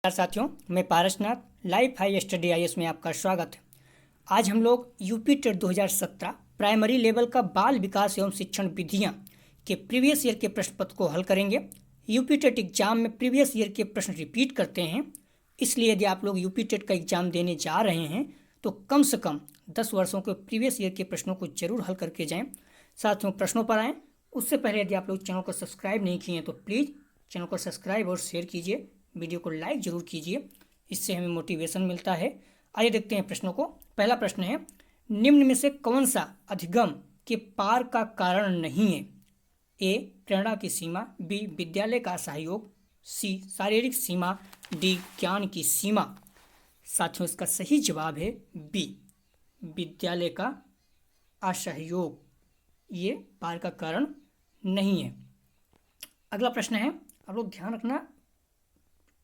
साथियों, मैं Parasnath life high study IAS में आपका स्वागत है। आज हम लोग यूपी टेट 2017 प्राइमरी लेवल का बाल विकास एवं शिक्षण विधियां के प्रीवियस ईयर के प्रश्न पत्र को हल करेंगे। यूपी टेट एग्जाम में प्रीवियस ईयर के प्रश्न रिपीट करते हैं, इसलिए यदि आप लोग यूपी टेट का एग्जाम देने जा रहे हैं तो कम से कम 10 वर्षों के प्रीवियस ईयर के प्रश्नों को जरूर हल करके जाएं। साथियों, प्रश्नों पर आएँ उससे पहले यदि आप लोग चैनल को सब्सक्राइब नहीं किए हैं तो प्लीज़ चैनल को सब्सक्राइब और शेयर कीजिए, वीडियो को लाइक जरूर कीजिए, इससे हमें मोटिवेशन मिलता है। आइए देखते हैं प्रश्नों को। पहला प्रश्न है, निम्न में से कौन सा अधिगम के पार का कारण नहीं है? ए, प्रेरणा की सीमा, बी, विद्यालय का सहयोग, सी, शारीरिक सीमा, डी, ज्ञान की सीमा। साथियों, इसका सही जवाब है बी, विद्यालय का असहयोग। ये पार का कारण नहीं है। अगला प्रश्न है, आप लोग ध्यान रखना,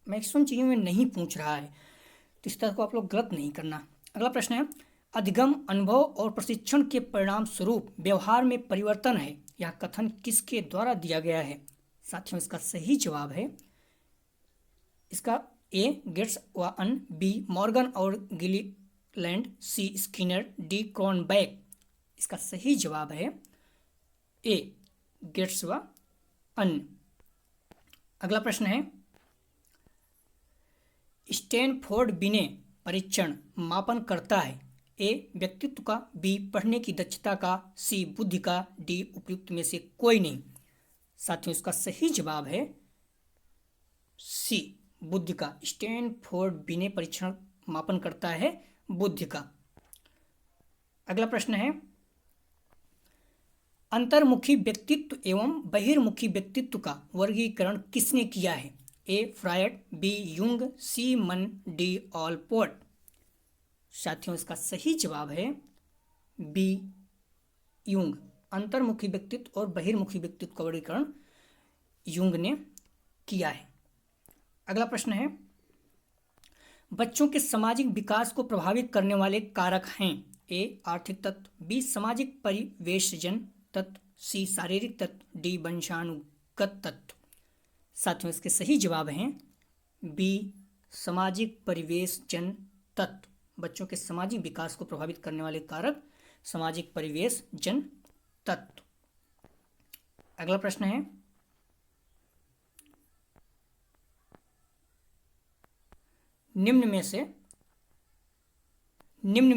मैक्सिमम चीज़ों में नहीं पूछ रहा है तो इस तरह को आप लोग गलत नहीं करना। अगला प्रश्न है, अधिगम अनुभव और प्रशिक्षण के परिणाम स्वरूप व्यवहार में परिवर्तन है, यह कथन किसके द्वारा दिया गया है? साथियों, इसका सही जवाब है इसका ए, गेट्स व अन, बी, मॉर्गन और गिलीलैंड, सी, स्किनर, डी, क्रॉनबैक। इसका सही जवाब है ए, गेट्स व अन। अगला प्रश्न है, स्टैनफोर्ड बिने परीक्षण मापन करता है? ए, व्यक्तित्व का, बी, पढ़ने की दक्षता का, सी, बुद्धि का, डी, उपयुक्त में से कोई नहीं। साथियों, इसका सही जवाब है सी, बुद्धि का। स्टैनफोर्ड बिने परीक्षण मापन करता है बुद्धि का। अगला प्रश्न है, अंतर्मुखी व्यक्तित्व एवं बहिर्मुखी व्यक्तित्व का वर्गीकरण किसने किया है? ए, फ्रायड, बी, युंग, सी, मन, डी, ऑलपोर्ट। साथियों, इसका सही जवाब है बी, युंग। अंतर्मुखी व्यक्तित्व और बहिर्मुखी व्यक्तित्व का वर्गीकरण युंग ने किया है। अगला प्रश्न है, बच्चों के सामाजिक विकास को प्रभावित करने वाले कारक हैं? ए, आर्थिक तत्व, बी, सामाजिक परिवेशजन तत्व, सी, शारीरिक तत्व, डी, वंशानुगत तत्व। साथियों, इसके सही जवाब हैं बी, सामाजिक परिवेशजन तत्व। बच्चों के सामाजिक विकास को प्रभावित करने वाले कारक सामाजिक परिवेशजन तत्व। अगला प्रश्न है, निम्न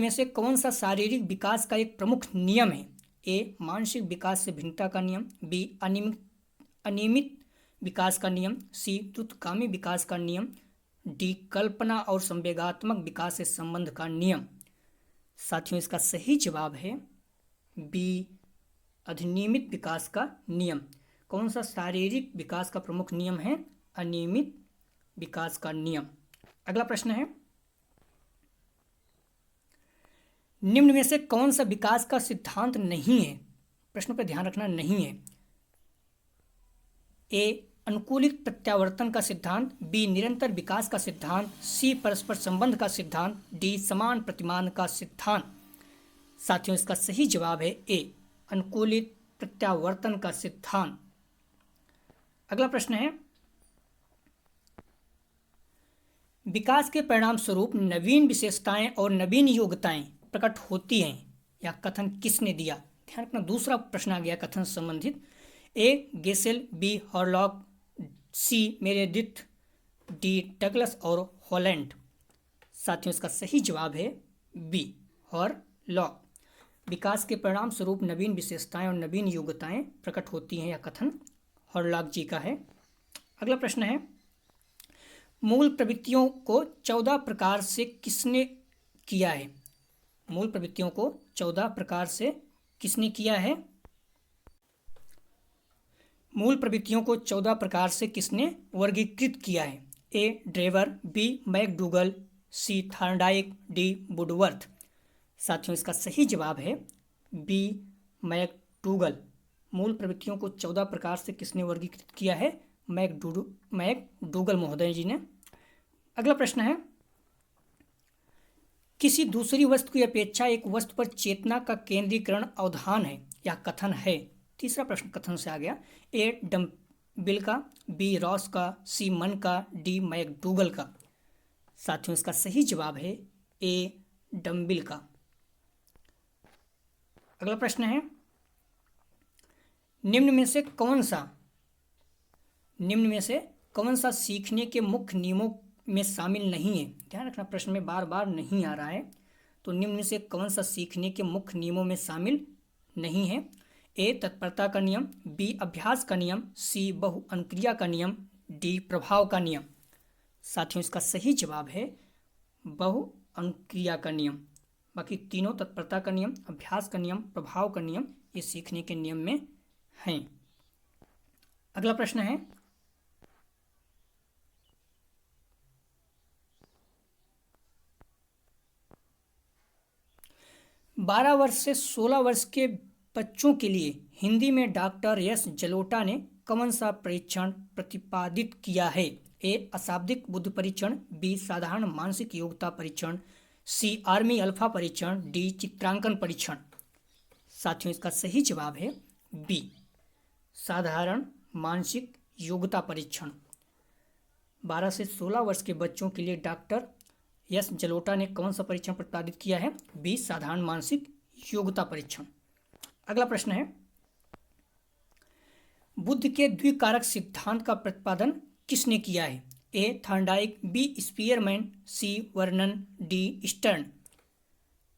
में से कौन सा शारीरिक विकास का एक प्रमुख नियम है? ए, मानसिक विकास से भिन्नता का नियम, बी, अनियमित विकास का नियम, सी, द्रुतगामी विकास का नियम, डी, कल्पना और संवेगात्मक विकास से संबंध का नियम। साथियों, इसका सही जवाब है बी, अनियमित विकास का नियम। कौन सा शारीरिक विकास का प्रमुख नियम है? अनियमित विकास का नियम। अगला प्रश्न है, निम्न में से कौन सा विकास का सिद्धांत नहीं है? प्रश्न पर ध्यान रखना, नहीं है। ए, अनुकूलित प्रत्यावर्तन का सिद्धांत, बी, निरंतर विकास का सिद्धांत, सी, परस्पर संबंध का सिद्धांत, डी, समान प्रतिमान का सिद्धांत। साथियों, इसका सही जवाब है ए, अनुकूलित प्रत्यावर्तन का सिद्धांत। अगला प्रश्न है, विकास के परिणाम स्वरूप नवीन विशेषताएं और नवीन योग्यताएं प्रकट होती हैं, यह कथन किसने दिया? ध्यान रखना, दूसरा प्रश्न आ गया कथन संबंधित। ए, गेसेल, बी, हॉरलॉक, सी, मेरेडिथ, डी, डगलस और हॉलैंड। साथियों, इसका सही जवाब है बी, हॉरलॉक। विकास के परिणाम स्वरूप नवीन विशेषताएं और नवीन योग्यताएं प्रकट होती हैं, यह कथन हॉरलॉक जी का है। अगला प्रश्न है, मूल प्रवृत्तियों को 14 प्रकार से किसने किया है? मूल प्रवृत्तियों को 14 प्रकार से किसने किया है? मूल प्रवृत्तियों को 14 प्रकार से किसने वर्गीकृत किया है? ए, ड्रेवर, बी, मैकडूगल, सी, थॉर्नडाइक, डी, वुडवर्थ। साथियों, इसका सही जवाब है बी, मैकडूगल। मूल प्रवृत्तियों को 14 प्रकार से किसने वर्गीकृत किया है? मैकडूगल महोदय जी ने। अगला प्रश्न है, किसी दूसरी वस्तु की अपेक्षा एक वस्तु पर चेतना का केंद्रीकरण अवधान है, यह कथन है? तीसरा प्रश्न कथन से आ गया। ए, डम्बिल का, बी, रॉस का, सी, मन का, डी, मैकडूगल का। साथियों इसका सही जवाब है ए डंबिल का। अगला प्रश्न है, निम्न में से कौन सा सीखने के मुख्य नियमों में शामिल नहीं है। ध्यान रखना, प्रश्न में बार बार नहीं आ रहा है। तो निम्न में से कौन सा सीखने के मुख्य नियमों में शामिल नहीं है। ए तत्परता का नियम, बी अभ्यास का नियम, सी बहु अनुक्रिया का नियम, डी प्रभाव का नियम। साथियों इसका सही जवाब है बहु अनुक्रिया का नियम। बाकी तीनों तत्परता का नियम, अभ्यास का नियम, प्रभाव का नियम ये सीखने के नियम में हैं। अगला प्रश्न है, 12 वर्ष से 16 वर्ष के बच्चों के लिए हिंदी में डॉक्टर एस जलोटा ने कौन सा परीक्षण प्रतिपादित किया है। ए अशाब्दिक बुद्धि परीक्षण, बी साधारण मानसिक योग्यता परीक्षण, सी आर्मी अल्फा परीक्षण, डी चित्रांकन परीक्षण। साथियों इसका सही जवाब है बी साधारण मानसिक योग्यता परीक्षण। 12 से 16 वर्ष के बच्चों के लिए डॉक्टर एस जलोटा ने कौन सा परीक्षण प्रतिपादित किया है। बी साधारण मानसिक योग्यता परीक्षण। अगला प्रश्न है, बुद्ध के द्विकारक सिद्धांत का प्रतिपादन किसने किया है। ए थॉर्नडाइक, बी स्पीयरमैन, सी वर्नन, डी स्टर्न।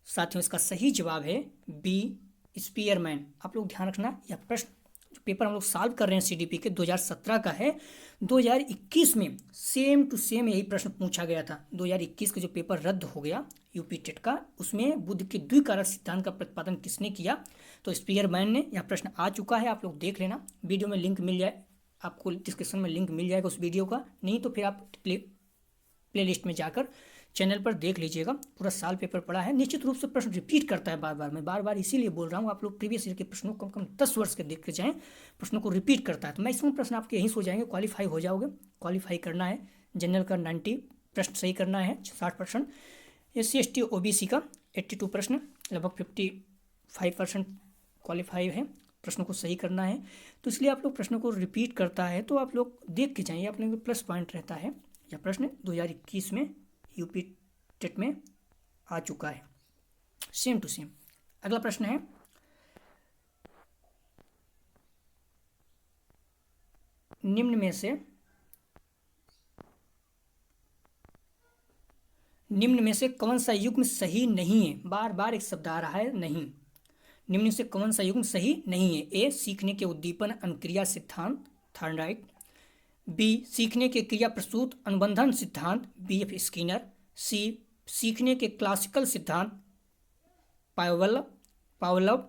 साथियों इसका सही जवाब है बी स्पीयरमैन। आप लोग ध्यान रखना, यह प्रश्न जो पेपर हम लोग सॉल्व कर रहे हैं सीडीपी के 2017 का है। 2021 में सेम टू सेम यही प्रश्न पूछा गया था। 2021 का जो पेपर रद्द हो गया यूपी टेट का, उसमें बुद्ध के द्विकारक सिद्धांत का प्रतिपादन किसने किया। तो स्पीयरमैन ने। यह प्रश्न आ चुका है, आप लोग देख लेना। वीडियो में लिंक मिल जाए, आपको डिस्क्रिप्शन में लिंक मिल जाएगा उस वीडियो का। नहीं तो फिर आप प्ले लिस्ट में जाकर चैनल पर देख लीजिएगा। पूरा साल पेपर पड़ा है। निश्चित रूप से प्रश्न रिपीट करता है बार बार। मैं बार बार इसीलिए बोल रहा हूँ, आप लोग प्रीवियस ईयर के प्रश्नों को कम 10 वर्ष के देख के जाएं, प्रश्नों को रिपीट करता है। तो मैक्सिमम प्रश्न आपके यहीं से हो जाएंगे, क्वालिफाई हो जाओगे। क्वालिफाई करना है, जनरल का 90 प्रश्न सही करना है, 60%। SC ST OBC का 82 प्रश्न, लगभग 55% क्वालिफाई है। प्रश्नों को सही करना है, तो इसलिए आप लोग प्रश्नों को रिपीट करता है, तो आप लोग देख के जाइए, अपने प्लस पॉइंट रहता है। यह प्रश्न 2021 में यूपी टेट में आ चुका है, सेम टू सेम। अगला प्रश्न है, निम्न में से कौन सा युग्म सही नहीं है। बार बार एक शब्द आ रहा है नहीं। निम्न में से कौन सा युग्म सही नहीं है। ए सीखने के उद्दीपन अनुक्रिया सिद्धांत थॉर्नडाइक, बी सीखने के क्रिया प्रसूत अनुबंधन सिद्धांत BF स्किनर, सी सीखने के क्लासिकल सिद्धांत पावलव,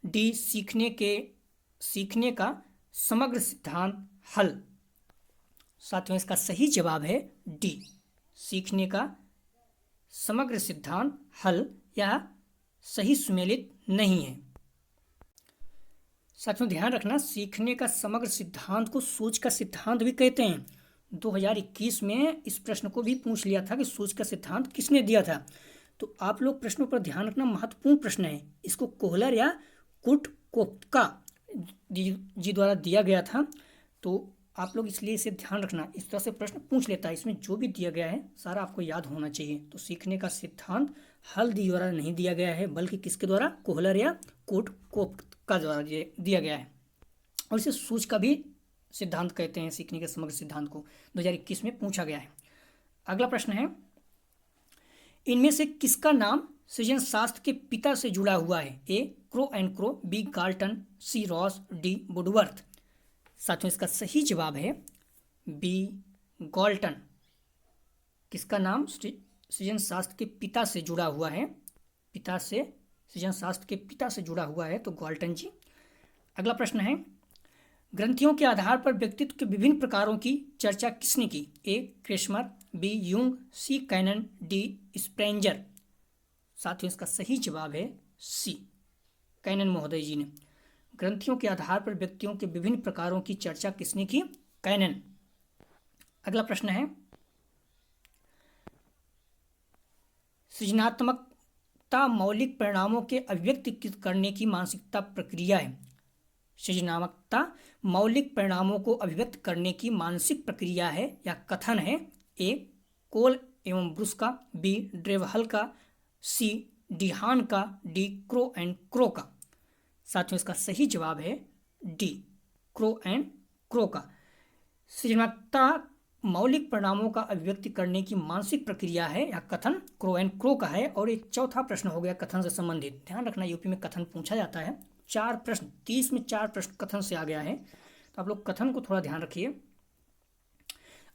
डी सीखने का समग्र सिद्धांत हल। साथियों इसका सही जवाब है डी सीखने का समग्र सिद्धांत हल। यह सही सुमेलित नहीं है। साथियों ध्यान रखना, सीखने का समग्र सिद्धांत को सोच का सिद्धांत भी कहते हैं। 2021 में इस प्रश्न को भी पूछ लिया था कि सोच का सिद्धांत किसने दिया था। तो आप लोग प्रश्नों पर ध्यान रखना, महत्वपूर्ण प्रश्न है। इसको कोहलर या कुर्टकोफ्का जी द्वारा दिया गया था। तो आप लोग इसलिए इसे ध्यान रखना, इस तरह से प्रश्न पूछ लेता है। इसमें जो भी दिया गया है सारा आपको याद होना चाहिए। तो सीखने का सिद्धांत हल द्वारा नहीं दिया गया है, बल्कि किसके द्वारा, कोहलर या कुर्टकोफ्का द्वारा दिया गया है। और इसे सोच का भी सिद्धांत कहते हैं। सीखने के समग्र सिद्धांत को 2021 में पूछा गया है। अगला प्रश्न है, इनमें से किसका नाम सृजन शास्त्र के पिता से जुड़ा हुआ है। A Crow and Crow, B Galton, C Ross, D Woodworth. साथियों इसका सही जवाब है बी गाल्टन। किसका नाम सृजन शास्त्र के पिता से जुड़ा हुआ है, सृजन शास्त्र के पिता से जुड़ा हुआ है, तो गाल्टन जी। अगला प्रश्न है, ग्रंथियों के आधार पर व्यक्तित्व के विभिन्न प्रकारों की चर्चा किसने की। ए क्रेस्मर, बी यूंग, सी कैनन, डी स्प्रेंजर। साथियों इसका सही जवाब है सी कैनन महोदय जी ने। ग्रंथियों के आधार पर व्यक्तियों के विभिन्न प्रकारों की चर्चा किसने की, कैनन। अगला प्रश्न है, सृजनात्मकता मौलिक परिणामों के अभिव्यक्ति करने की मानसिकता प्रक्रिया है। सृजनात्मकता मौलिक परिणामों को अभिव्यक्त करने की मानसिक प्रक्रिया है या कथन है। ए कोल एवं ब्रुस का, बी ड्रेवहल का, सी डिहान का, डी क्रो एंड क्रो का। साथियों इसका सही जवाब है डी क्रो एंड क्रो का। सृजनात्मकता मौलिक परिणामों का अभिव्यक्ति करने की मानसिक प्रक्रिया है या कथन क्रो एंड क्रो का है। और एक चौथा प्रश्न हो गया कथन से संबंधित। ध्यान रखना यूपी में कथन पूछा जाता है। 4 प्रश्न, 30 में 4 प्रश्न कथन से आ गया है, तो आप लोग कथन को थोड़ा ध्यान रखिए।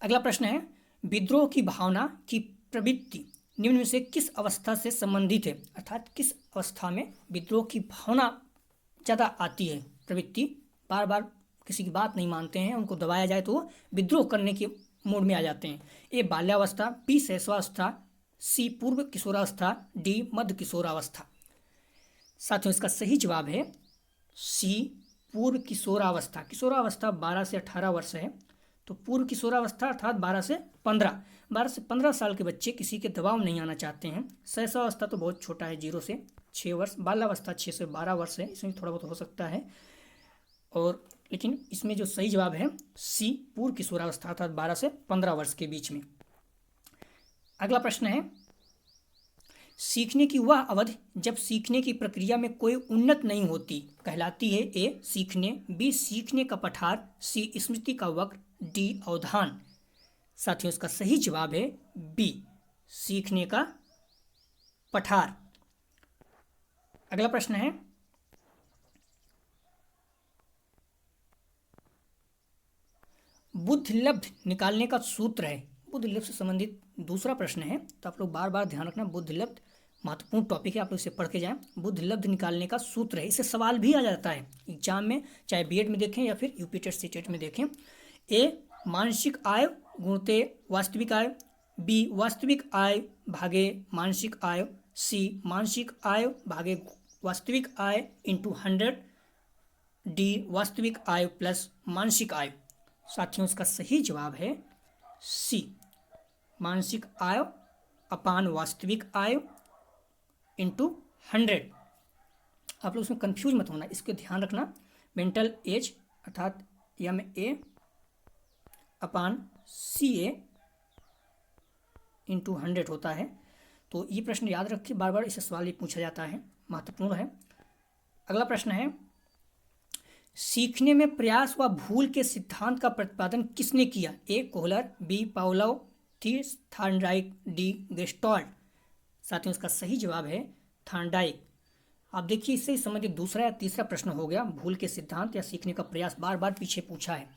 अगला प्रश्न है विद्रोह की भावना की प्रवृत्ति निम्न में से किस अवस्था से संबंधित है, अर्थात किस अवस्था में विद्रोह की भावना ज़्यादा आती है, प्रवृत्ति बार बार किसी की बात नहीं मानते हैं, उनको दबाया जाए तो वो विद्रोह करने के मूड में आ जाते हैं। ए बाल्यावस्था, बी शैशवावस्था, सी पूर्व किशोरावस्था, डी मध्य किशोरावस्था। साथियों इसका सही जवाब है सी पूर्व किशोरावस्था। किशोरावस्था 12 से 18 वर्ष है, तो पूर्व किशोरावस्था अर्थात 12 से 15 साल के बच्चे किसी के दबाव में नहीं आना चाहते हैं। शैशवावस्था तो बहुत छोटा है, 0 से 6 वर्ष। बाल्यावस्था 6 से 12 वर्ष है, इसमें थोड़ा बहुत हो सकता है। और लेकिन इसमें जो सही जवाब है सी पूर्व किशोरावस्था अर्थात 12 से 15 वर्ष के बीच में। अगला प्रश्न है सीखने की वह अवधि जब सीखने की प्रक्रिया में कोई उन्नत नहीं होती कहलाती है। ए सीखने, बी सीखने का पठार, सी स्मृति का वक्र, डी अवधान। साथियों इसका सही जवाब है बी सीखने का पठार। अगला प्रश्न है बुद्धिलब्ध निकालने का सूत्र है। बुद्धिलब्ध से संबंधित दूसरा प्रश्न है, तो आप लोग बार बार ध्यान रखना। बुद्धिलब्ध महत्वपूर्ण टॉपिक है, आप लोग इसे पढ़ के जाएं। बुद्धिलब्ध निकालने का सूत्र है, इससे सवाल भी आ जाता है एग्जाम में, चाहे बीएड में देखें या फिर यूपी टेट सीटेट में देखें। ए मानसिक आय गुणते वास्तविक आय, बी वास्तविक आय भागे मानसिक आय, सी मानसिक आय भागे वास्तविक आय इंटू 100, डी वास्तविक आय प्लस मानसिक आय। साथियों इसका सही जवाब है सी मानसिक आय अपान वास्तविक आय इंटू 100। आप लोग उसमें कंफ्यूज मत होना, इसको ध्यान रखना। मेंटल एज अर्थात MA अपान CA इंटू 100 होता है। तो ये प्रश्न याद रखिए, बार बार इसे सवाल ये पूछा जाता है, महत्वपूर्ण है। अगला प्रश्न है सीखने में प्रयास व भूल के सिद्धांत का प्रतिपादन किसने किया। ए कोहलर, बी पाउलोव, सी थार्नडाइक, डी गेस्टाल्ट। साथियों इसका सही जवाब है थार्नडाइक। आप देखिए इससे संबंधित दूसरा या तीसरा प्रश्न हो गया। भूल के सिद्धांत या सीखने का प्रयास बार बार पीछे पूछा है,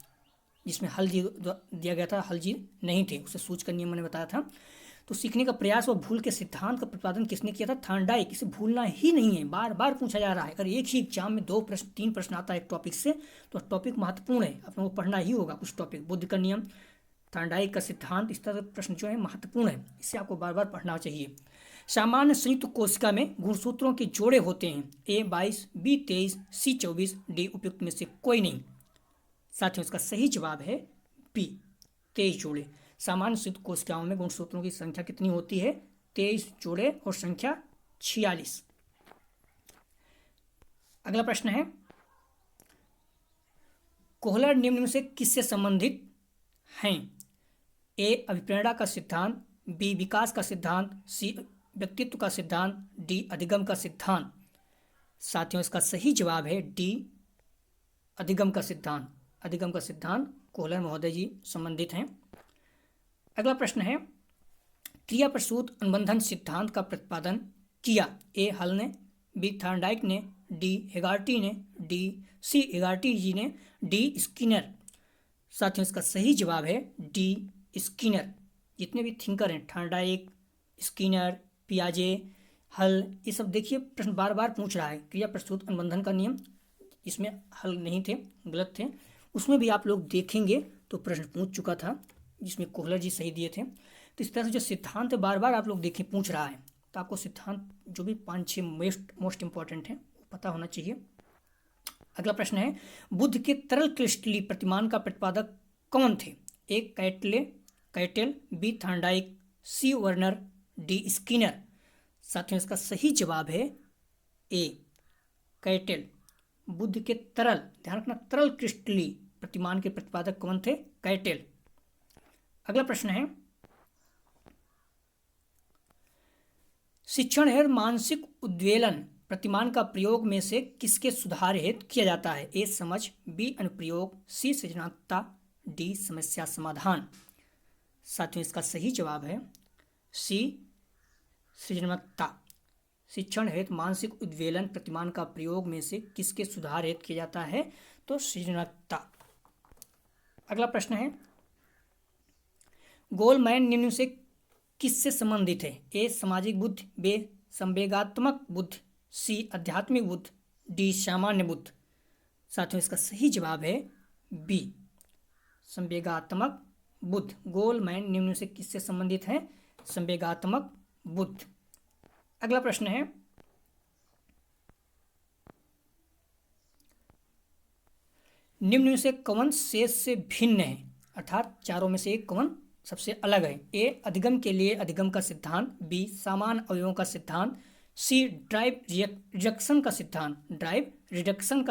जिसमें हल जी दिया गया था, हल जी नहीं थे, उसे सूचक नियम मैंने बताया था। तो सीखने का प्रयास व भूल के सिद्धांत का प्रतिपादन किसने किया था। थार्नडाइक। इसे भूलना ही नहीं है, बार बार पूछा जा रहा है। अगर एक ही एग्जाम में 2 प्रश्न 3 प्रश्न आता है एक टॉपिक से, तो टॉपिक महत्वपूर्ण है, आप लोगों को पढ़ना ही होगा कुछ टॉपिक। बुद्ध का नियम, थार्नडाइक का सिद्धांत, इस तरह के प्रश्न जो है महत्वपूर्ण है, इसे आपको बार बार पढ़ना चाहिए। सामान्य संयुक्त कोशिका में गुणसूत्रों के जोड़े होते हैं। ए 22, बी 23, सी 24, डी उपयुक्त में से कोई नहीं। साथियों इसका सही जवाब है बी 23 जोड़े। सामान्य संयुक्त कोशिकाओं में गुणसूत्रों की संख्या कितनी होती है, 23 जोड़े और संख्या 46। अगला प्रश्न है कोहलर निम्न में से किससे संबंधित हैं। ए अभिप्रेरणा का सिद्धांत, बी विकास का सिद्धांत, सी व्यक्तित्व का सिद्धांत, डी अधिगम का सिद्धांत। साथियों इसका सही जवाब है डी अधिगम का सिद्धांत। अधिगम का सिद्धांत कोहलर महोदय जी संबंधित हैं। अगला प्रश्न है क्रिया प्रसूत अनुबंधन सिद्धांत का प्रतिपादन किया। ए हल ने, बी थार्नडाइक ने, डी हेगार्टी ने, सी हेगार्टी जी ने, डी स्किनर। साथियों इसका सही जवाब है डी स्किनर। जितने भी थिंकर हैं, थार्नडाइक, स्किनर, पियाजे, हल, ये सब देखिए प्रश्न बार बार पूछ रहा है। क्रिया प्रसूत अनुबंधन का नियम, इसमें हल नहीं थे, गलत थे, उसमें भी आप लोग देखेंगे तो प्रश्न पूछ चुका था, जिसमें कोहलर जी सही दिए थे। तो इस तरह से जो सिद्धांत बार बार आप लोग देखें पूछ रहा है, तो आपको सिद्धांत जो भी 5-6 मोस्ट इंपॉर्टेंट हैं पता होना चाहिए। अगला प्रश्न है बुद्ध के तरल क्रिस्टलीय प्रतिमान का प्रतिपादक कौन थे। ए कैटेल, बी थार्नडाइक, सी वर्नर, डी स्किनर। साथियों इसका सही जवाब है ए कैटेल। बुद्ध के तरल, ध्यान रखना, तरल क्रिस्टलीय प्रतिमान के प्रतिपादक कौन थे, कैटेल। अगला प्रश्न है शिक्षण हेतु मानसिक उद्वेलन प्रतिमान का प्रयोग में से किसके सुधार हेतु किया जाता है? ए समझ, बी अनुप्रयोग, सी सृजनात्मकता, डी समस्या समाधान। साथियों इसका सही जवाब है सी सृजनात्मकता। शिक्षण हेतु मानसिक उद्वेलन प्रतिमान का प्रयोग में से किसके सुधार हेतु किया जाता है? तो सृजनात्मकता। अगला प्रश्न है, गोलमैन निम्न से किससे संबंधित है? ए सामाजिक बुद्धि, बी संवेगात्मक बुद्धि, सी आध्यात्मिक बुद्धि, डी सामान्य बुद्धि। साथियों इसका सही जवाब है बी संवेगात्मक बुद्धि। गोलमैन निम्न से किससे संबंधित है? संवेगात्मक बुद्धि। अगला प्रश्न है, निम्न में से कौन शेष से भिन्न है? अर्थात चारों में से एक कौन सबसे अलग है? ए अधिगम के लिए अधिगम का सिद्धांत, बी समान अवयवों का सिद्धांत, सी ड्राइव रिडक्शन का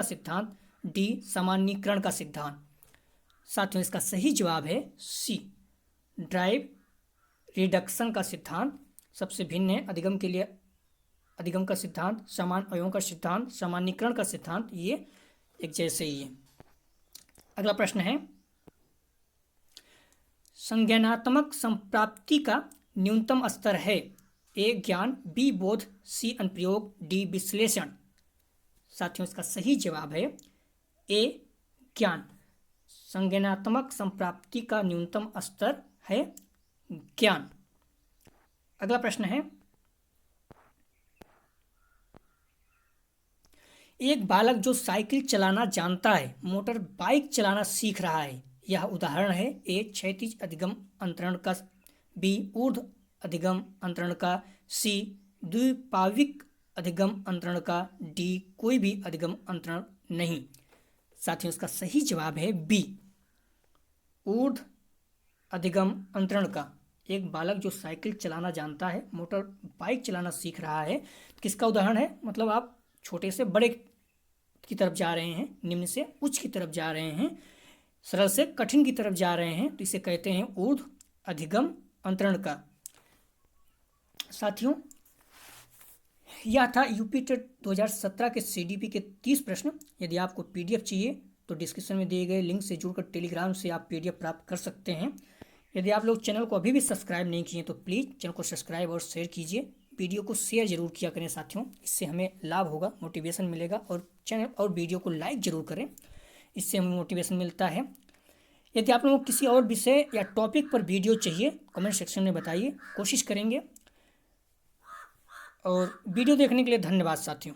सिद्धांत, डी सामान्यीकरण का सिद्धांत। साथियों इसका सही जवाब है सी ड्राइव रिडक्शन का सिद्धांत सबसे भिन्न है। अधिगम के लिए अधिगम का सिद्धांत, समान अवयवों का सिद्धांत, सामान्यीकरण का सिद्धांत, ये एक जैसे ही है। अगला प्रश्न है, संज्ञानात्मक संप्राप्ति का न्यूनतम स्तर है? ए ज्ञान, बी बोध, सी अनुप्रयोग, डी विश्लेषण। साथियों इसका सही जवाब है ए ज्ञान। संज्ञानात्मक संप्राप्ति का न्यूनतम स्तर है ज्ञान। अगला प्रश्न है, एक बालक जो साइकिल चलाना जानता है मोटर बाइक चलाना सीख रहा है, यह उदाहरण है? ए क्षैतिज अधिगम अंतरण का, बी ऊर्ध्व अधिगम अंतरण का, सी द्विपाविक अधिगम अंतरण का, डी कोई भी अधिगम अंतरण नहीं। साथियों इसका सही जवाब है बी ऊर्ध्व अधिगम अंतरण का। एक बालक जो साइकिल चलाना जानता है मोटर बाइक चलाना सीख रहा है, किसका उदाहरण है? मतलब आप छोटे से बड़े की तरफ जा रहे हैं, निम्न से उच्च की तरफ जा रहे हैं, सरल से कठिन की तरफ जा रहे हैं, तो इसे कहते हैं ऊर्ध्व अधिगम अंतरण का। साथियों यह था यूपी टेट 2017 के सीडीपी के 30 प्रश्न। यदि आपको पीडीएफ चाहिए तो डिस्क्रिप्शन में दिए गए लिंक से जुड़कर टेलीग्राम से आप पीडीएफ प्राप्त कर सकते हैं। यदि आप लोग चैनल को अभी भी सब्सक्राइब नहीं किए तो प्लीज़ चैनल को सब्सक्राइब और शेयर कीजिए। वीडियो को शेयर जरूर किया करें साथियों, इससे हमें लाभ होगा, मोटिवेशन मिलेगा। और चैनल और वीडियो को लाइक जरूर करें, इससे हमें मोटिवेशन मिलता है। यदि आप लोगों को किसी और विषय या टॉपिक पर वीडियो चाहिए कमेंट सेक्शन में बताइए, कोशिश करेंगे। और वीडियो देखने के लिए धन्यवाद साथियों।